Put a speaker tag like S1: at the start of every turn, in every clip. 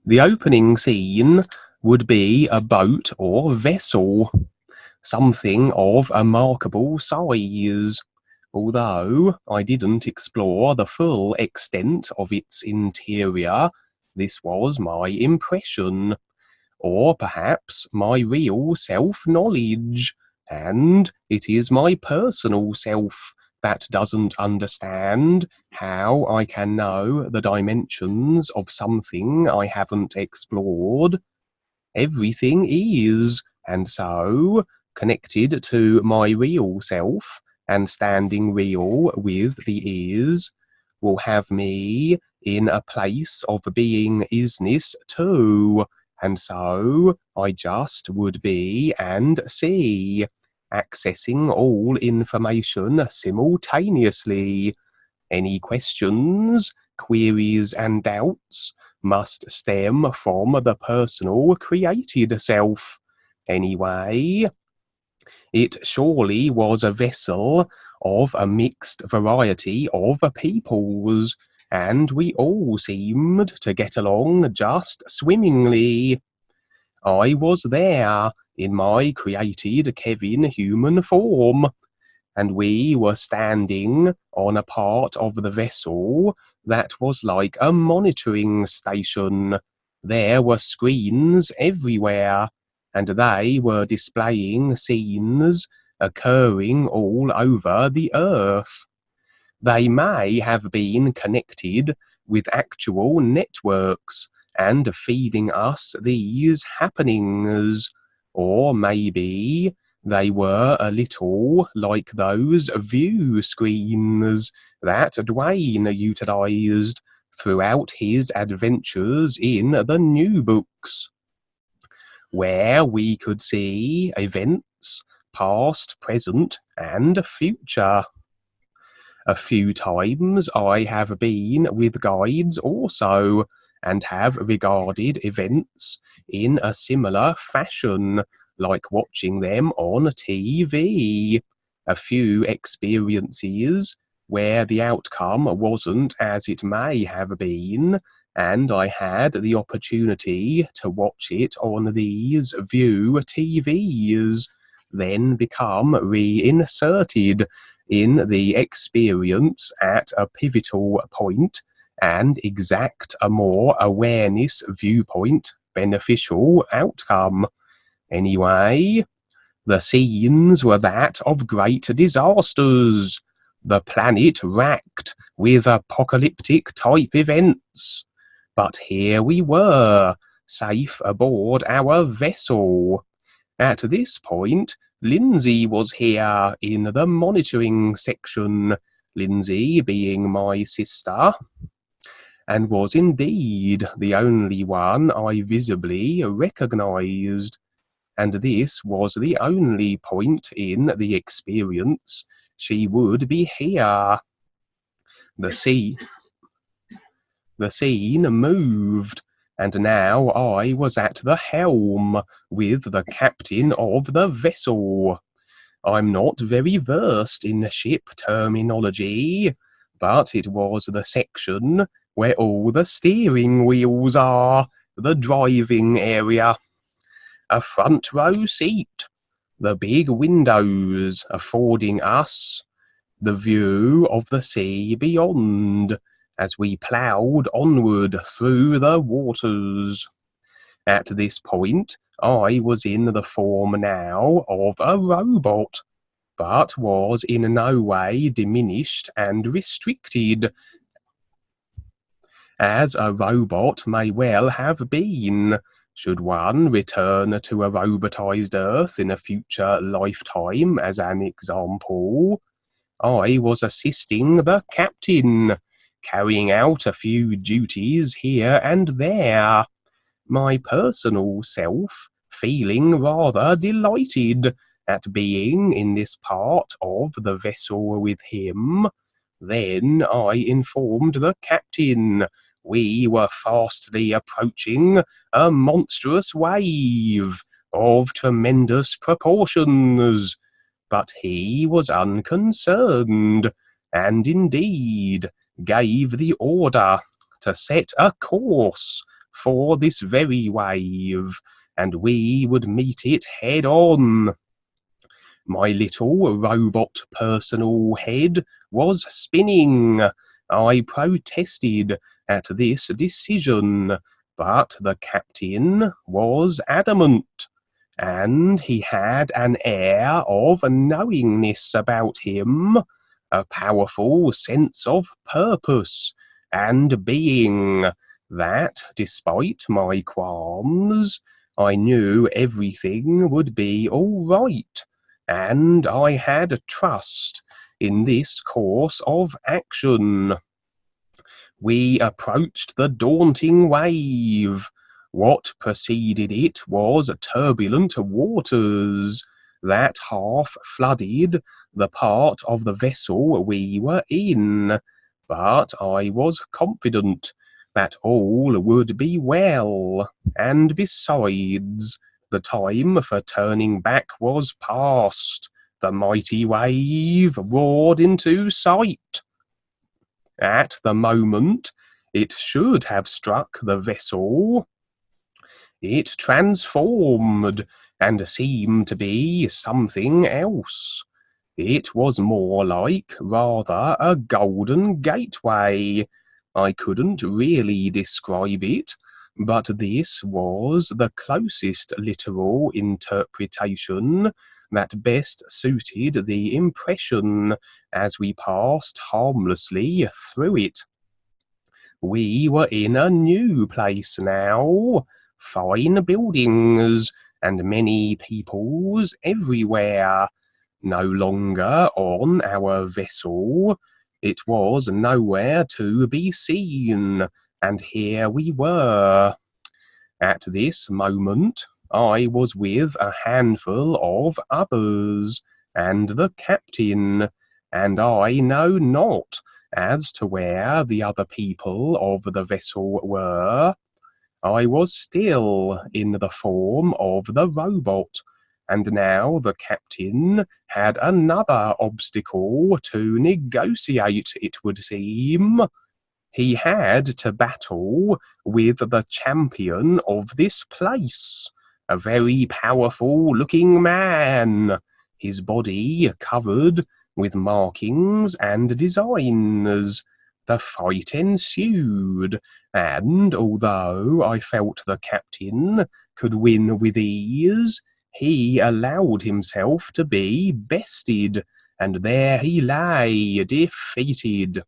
S1: The opening scene would be a boat or vessel, something of a remarkable size, although I didn't explore the full extent of its interior. This was my impression, or perhaps my real self-knowledge, and it is my personal self that doesn't understand how I can know the dimensions of something I haven't explored. Everything is, and so, connected to my real self, and standing real with the is, will have me in a place of being isness too, and so I just would be and see, accessing all information simultaneously. Any questions, queries, and doubts must stem from the personal created self. Anyway, it surely was a vessel of a mixed variety of peoples, and we all seemed to get along just swimmingly. I was there in my created Kevin human form, and we were standing on a part of the vessel that was like a monitoring station. There were screens everywhere, and they were displaying scenes occurring all over the earth. They may have been connected with actual networks and feeding us these happenings, or maybe they were a little like those view screens that Duane utilized throughout his adventures in the new books, where we could see events, past, present, and future. A few times I have been with guides also, and have regarded events in a similar fashion, like watching them on TV. A few experiences where the outcome wasn't as it may have been, and I had the opportunity to watch it on these view TVs, then become reinserted in the experience at a pivotal point and exact a more awareness viewpoint beneficial outcome. Anyway, the scenes were that of great disasters, the planet racked with apocalyptic type events. But here we were, safe aboard our vessel. At this point, Lindsay was here in the monitoring section, Lindsay being my sister, and was indeed the only one I visibly recognized. And this was the only point in the experience she would be here. The scene moved, and now I was at the helm with the captain of the vessel. I'm not very versed in ship terminology, but it was the section where all the steering wheels are, the driving area. A front row seat, the big windows affording us the view of the sea beyond, as we ploughed onward through the waters. At this point, I was in the form now of a robot, but was in no way diminished and restricted, as a robot may well have been, should one return to a robotized Earth in a future lifetime, as an example. I was assisting the captain, carrying out a few duties here and there, my personal self feeling rather delighted at being in this part of the vessel with him. Then I informed the captain we were fastly approaching a monstrous wave of tremendous proportions, but he was unconcerned, and indeed gave the order to set a course for this very wave, and we would meet it head on. My little robot personal head was spinning. I protested at this decision, but the captain was adamant, and he had an air of knowingness about him, a powerful sense of purpose and being, that, despite my qualms, I knew everything would be all right, and I had trust in this course of action. We approached the daunting wave. What preceded it was turbulent waters that half flooded the part of the vessel we were in, but I was confident that all would be well, and besides, the time for turning back was past. The mighty wave roared into sight. At the moment it should have struck the vessel, it transformed and seemed to be something else. It was more like rather a golden gateway. I couldn't really describe it, but this was the closest literal interpretation that best suited the impression as we passed harmlessly through it. We were in a new place now, fine buildings and many peoples everywhere. No longer on our vessel, it was nowhere to be seen, and here we were. At this moment I was with a handful of others, and the captain, and I know not as to where the other people of the vessel were. I was still in the form of the robot, and now the captain had another obstacle to negotiate, it would seem. He had to battle with the champion of this place, a very powerful-looking man, his body covered with markings and designs. The fight ensued, and although I felt the captain could win with ease, he allowed himself to be bested, and there he lay, defeated.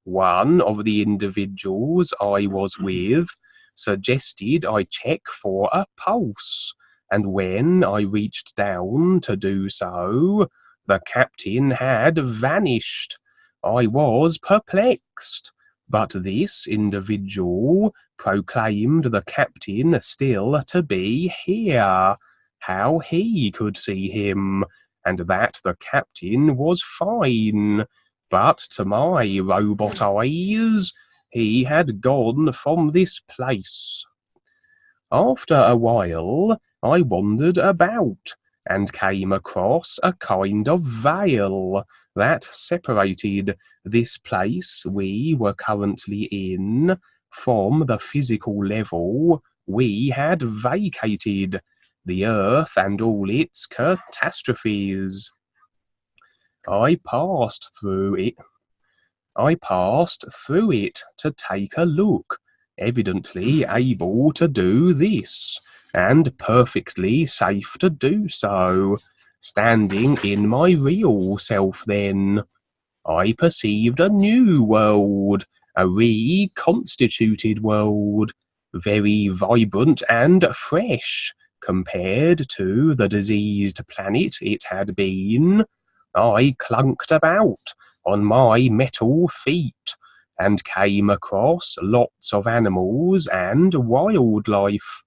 S1: One of the individuals I was with suggested I check for a pulse, and when I reached down to do so, the captain had vanished. I was perplexed, but this individual proclaimed the captain still to be here, how he could see him, and that the captain was fine. But to my robot eyes, he had gone from this place. After a while, I wandered about, and came across a kind of veil that separated this place we were currently in from the physical level we had vacated, the earth and all its catastrophes. I passed through it to take a look, evidently able to do this, and perfectly safe to do so. Standing in my real self then, I perceived a new world, a reconstituted world, very vibrant and fresh, compared to the diseased planet it had been. I clunked about on my metal feet, and came across lots of animals and wildlife.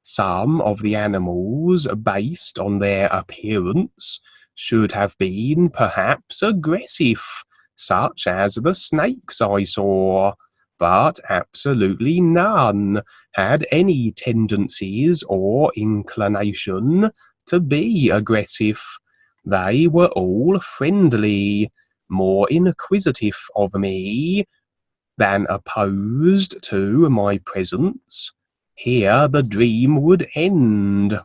S1: Some of the animals, based on their appearance, should have been perhaps aggressive, such as the snakes I saw, but absolutely none had any tendencies or inclination to be aggressive. They were all friendly, more inquisitive of me than opposed to my presence, here the dream would end.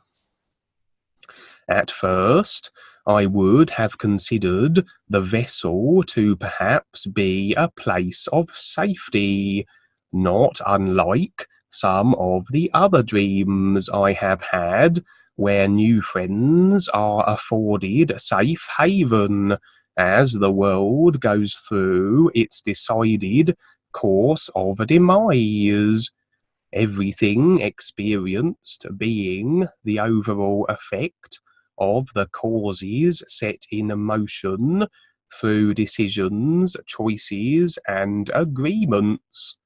S1: At first, I would have considered the vessel to perhaps be a place of safety, not unlike some of the other dreams I have had, where new friends are afforded safe haven as the world goes through its decided course of demise. Everything experienced being the overall effect of the causes set in motion through decisions, choices, and agreements.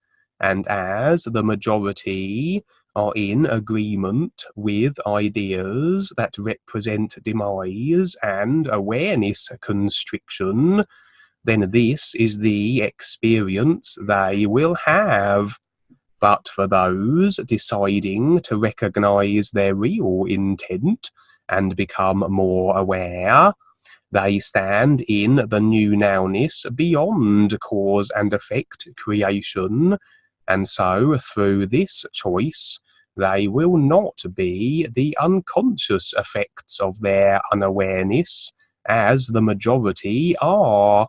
S1: And as the majority are in agreement with ideas that represent demise and awareness constriction, then this is the experience they will have. But for those deciding to recognize their real intent and become more aware, they stand in the new nowness beyond cause and effect creation, and so through this choice, they will not be the unconscious effects of their unawareness, as the majority are.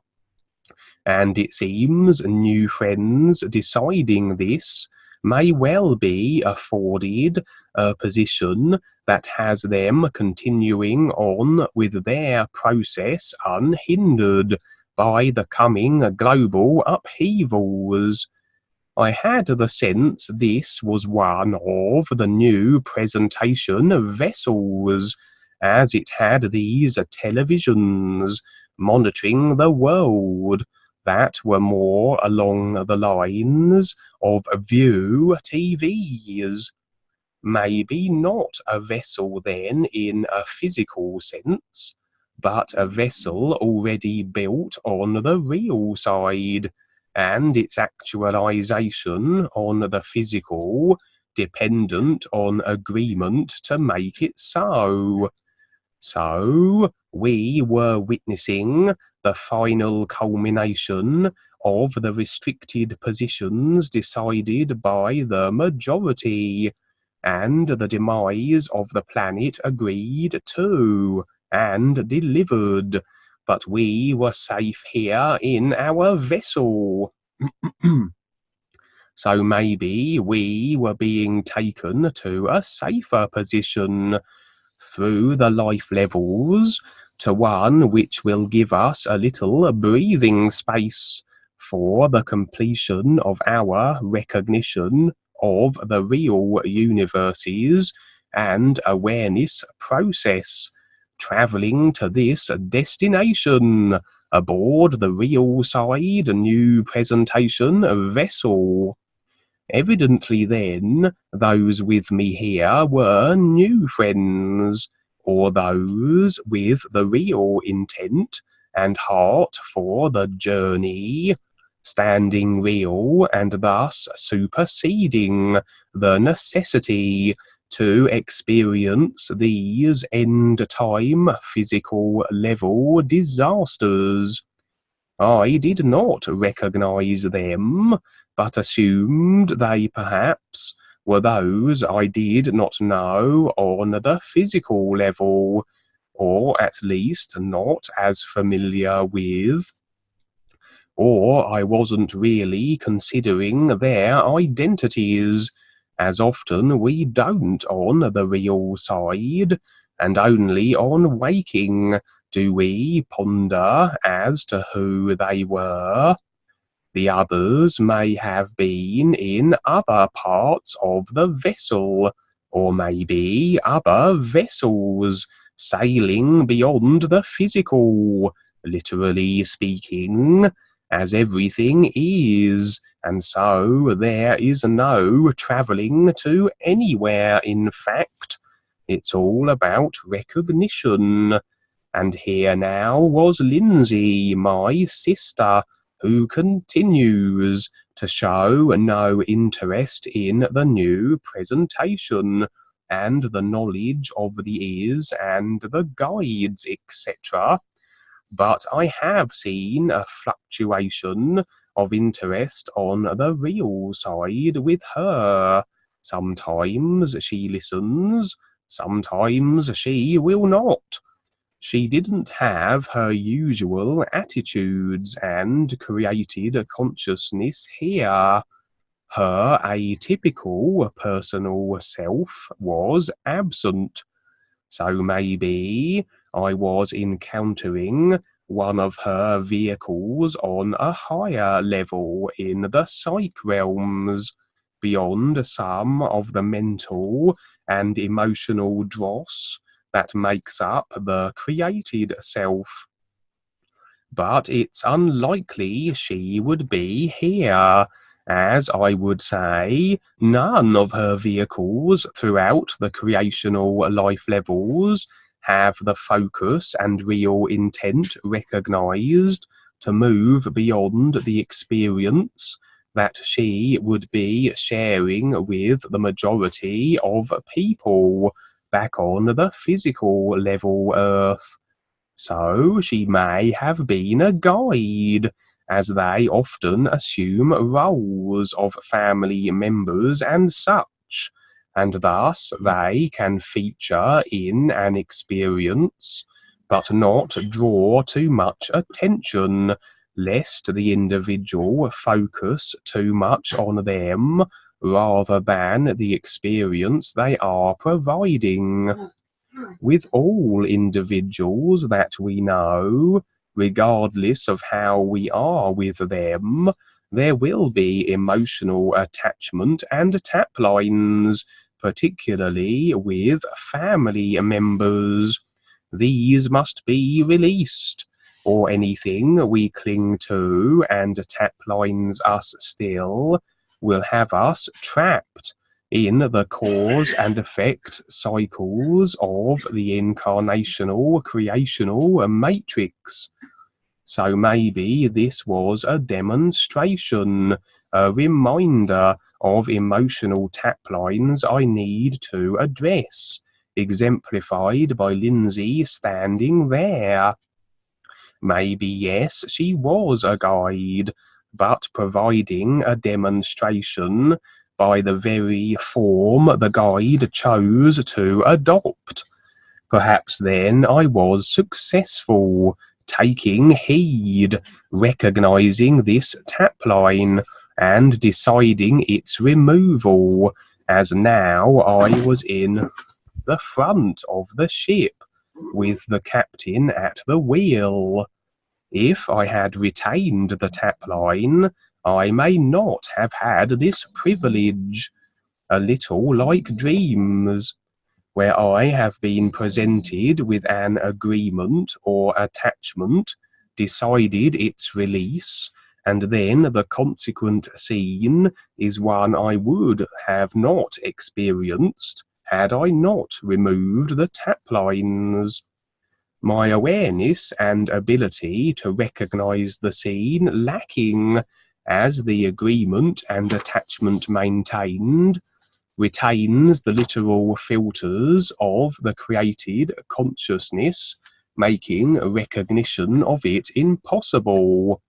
S1: And it seems new friends deciding this may well be afforded a position that has them continuing on with their process unhindered by the coming global upheavals. I had the sense this was one of the new presentation vessels, as it had these televisions monitoring the world that were more along the lines of View TVs. Maybe not a vessel then in a physical sense, but a vessel already built on the real side, and its actualization on the physical dependent on agreement to make it so. So we were witnessing the final culmination of the restricted positions decided by the majority, and the demise of the planet agreed to and delivered, but we were safe here in our vessel. So maybe we were being taken to a safer position through the life levels to one which will give us a little breathing space for the completion of our recognition of the real universes and awareness process, traveling to this destination aboard the real side new presentation vessel. Evidently then, those with me here were new friends, or those with the real intent and heart for the journey, standing real and thus superseding the necessity to experience these end-time physical level disasters. I did not recognize them, but assumed they perhaps were those I did not know on the physical level, or at least not as familiar with. Or I wasn't really considering their identities, as often we don't on the real side, and only on waking do we ponder as to who they were. The others may have been in other parts of the vessel, or maybe other vessels, sailing beyond the physical, literally speaking, as everything is, and so there is no travelling to anywhere, in fact. It's all about recognition. And here now was Lindsay, my sister, who continues to show no interest in the new presentation and the knowledge of the ears and the guides, etc. But I have seen a fluctuation of interest on the real side with her. Sometimes she listens, sometimes she will not. She didn't have her usual attitudes and created a consciousness here. Her atypical personal self was absent. So maybe I was encountering one of her vehicles on a higher level in the psych realms, beyond some of the mental and emotional dross that makes up the created self. But it's unlikely she would be here, as I would say none of her vehicles throughout the creational life levels have the focus and real intent recognized to move beyond the experience that she would be sharing with the majority of people back on the physical level Earth. So she may have been a guide, as they often assume roles of family members and such, and thus they can feature in an experience, but not draw too much attention, lest the individual focus too much on them rather than the experience they are providing. With all individuals that we know, regardless of how we are with them, there will be emotional attachment and tap lines, particularly with family members. These must be released, or anything we cling to and tap lines us still will have us trapped in the cause and effect cycles of the incarnational creational matrix. So maybe this was a demonstration, a reminder of emotional tap lines I need to address, exemplified by Lindsay standing there. Maybe yes, she was a guide, but providing a demonstration by the very form the guide chose to adopt. Perhaps then I was successful, taking heed, recognizing this tap line, and deciding its removal, as now I was in the front of the ship, with the captain at the wheel. If I had retained the tap line, I may not have had this privilege, a little like dreams, where I have been presented with an agreement or attachment, decided its release, and then the consequent scene is one I would have not experienced had I not removed the tap lines. My awareness and ability to recognize the scene lacking, as the agreement and attachment maintained retains the literal filters of the created consciousness, making recognition of it impossible.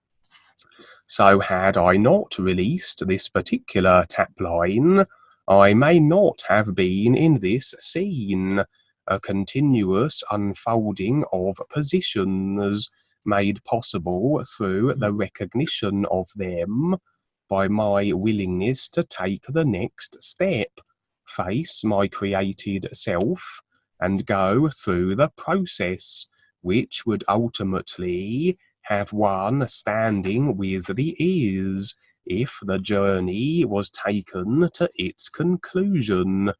S1: So had I not released this particular tap line, I may not have been in this scene, a continuous unfolding of positions made possible through the recognition of them by my willingness to take the next step, face my created self, and go through the process, which would ultimately have one standing with the ears if the journey was taken to its conclusion.